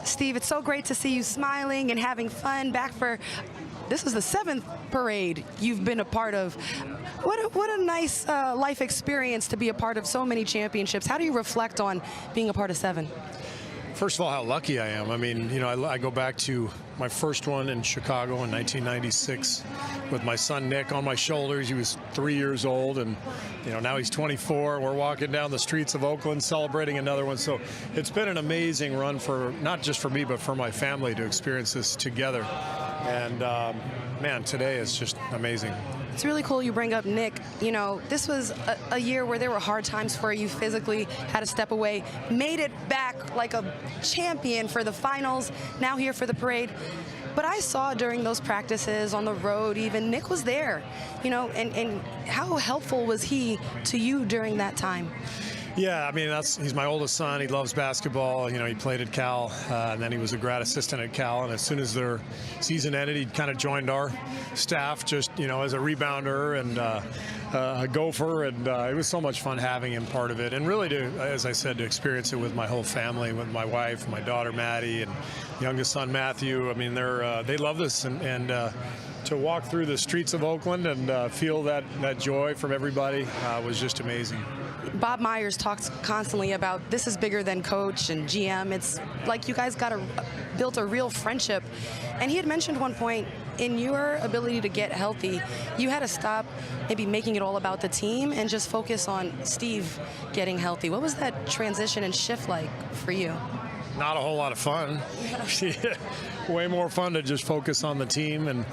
Steve, it's so great to see you smiling and having fun back for, this is the 7th parade you've been a part of. What a nice life experience to be a part of so many championships. How do you reflect on being a part of 7? First of all, how lucky I am. I mean, you know, I go back to my first one in Chicago in 1996 with my son Nick on my shoulders. He was 3 years old, and you know, now he's 24. We're walking down the streets of Oakland celebrating another one. So it's been an amazing run for not just for me, but for my family to experience this together. And man, today is just amazing. It's really cool you bring up Nick. You know, this was a year where there were hard times for you physically, had to step away, made it back like a champion for the finals, now here for the parade. But I saw during those practices, on the road even, Nick was there, you know, and how helpful was he to you during that time? Yeah, I mean, he's my oldest son. He loves basketball. You know, he played at Cal, and then he was a grad assistant at Cal. And as soon as their season ended, he kind of joined our staff just, you know, as a rebounder and a gopher. And it was so much fun having him part of it. And really, to, as I said, to experience it with my whole family, with my wife, my daughter, Maddie, and youngest son, Matthew. I mean, they love this. And to walk through the streets of Oakland and feel that joy from everybody was just amazing. Bob Myers talks constantly about this is bigger than coach and GM. It's like you guys built a real friendship. And he had mentioned one point, in your ability to get healthy, you had to stop maybe making it all about the team and just focus on Steve getting healthy. What was that transition and shift like for you? Not a whole lot of fun. Way more fun to just focus on the team and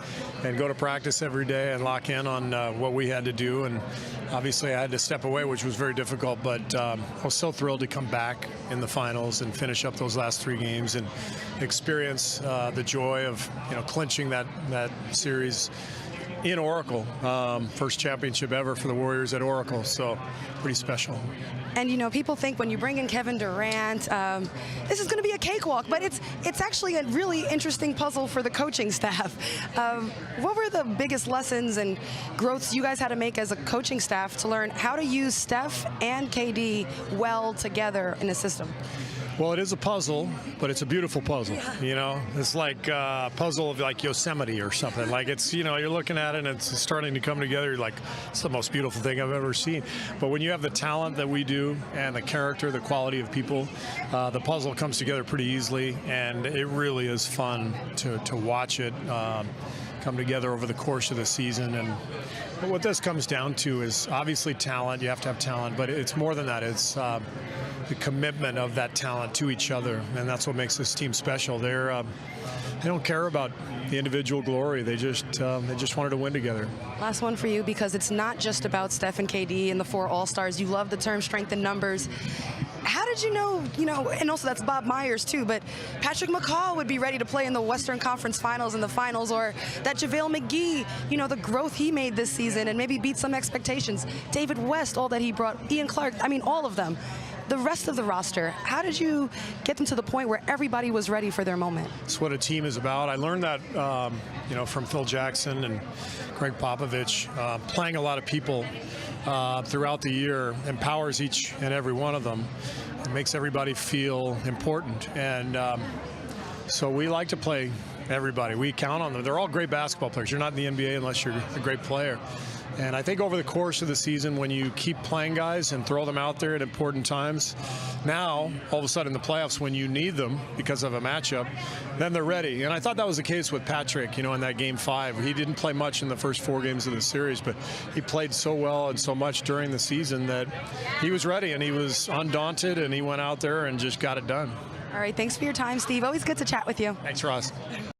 go to practice every day and lock in on what we had to do. And obviously I had to step away, which was very difficult, but I was so thrilled to come back in the finals and finish up those last 3 games and experience the joy of, you know, clinching that series in Oracle. First championship ever for the Warriors at Oracle, so pretty special. And you know, people think when you bring in Kevin Durant, this is going to be a cakewalk, but it's actually a really interesting puzzle for the coaching staff. What were the biggest lessons and growths you guys had to make as a coaching staff to learn how to use Steph and KD well together in a system? Well, it is a puzzle, but it's a beautiful puzzle. Yeah. You know, it's like a puzzle of like Yosemite or something. Like it's, you know, you're looking at it and it's starting to come together. You're like, it's the most beautiful thing I've ever seen. But when you have the talent that we do and the character, the quality of people, the puzzle comes together pretty easily, and it really is fun to watch it come together over the course of the season. And but what this comes down to is obviously talent. You have to have talent, but it's more than that. It's the commitment of that talent to each other, and that's what makes this team special. They don't care about the individual glory. They just wanted to win together. Last one for you, because it's not just about Steph and KD and the 4 All-Stars. You love the term strength in numbers. How did you know, and also that's Bob Myers too, but Patrick McCaw would be ready to play in the Western Conference Finals and the Finals, or that JaVale McGee, you know, the growth he made this season and maybe beat some expectations. David West, all that he brought, Ian Clark, I mean, all of them. The rest of the roster, how did you get them to the point where everybody was ready for their moment? It's what a team is about. I learned that, you know, from Phil Jackson and Greg Popovich. Playing a lot of people throughout the year empowers each and every one of them. It makes everybody feel important. And so we like to play everybody. We count on them. They're all great basketball players. You're not in the NBA unless you're a great player. And I think over the course of the season, when you keep playing guys and throw them out there at important times, now, all of a sudden, in the playoffs, when you need them because of a matchup, then they're ready. And I thought that was the case with Patrick, you know, in that Game 5. He didn't play much in the first 4 games of the series, but he played so well and so much during the season that he was ready, and he was undaunted, and he went out there and just got it done. All right, thanks for your time, Steve. Always good to chat with you. Thanks, Ross.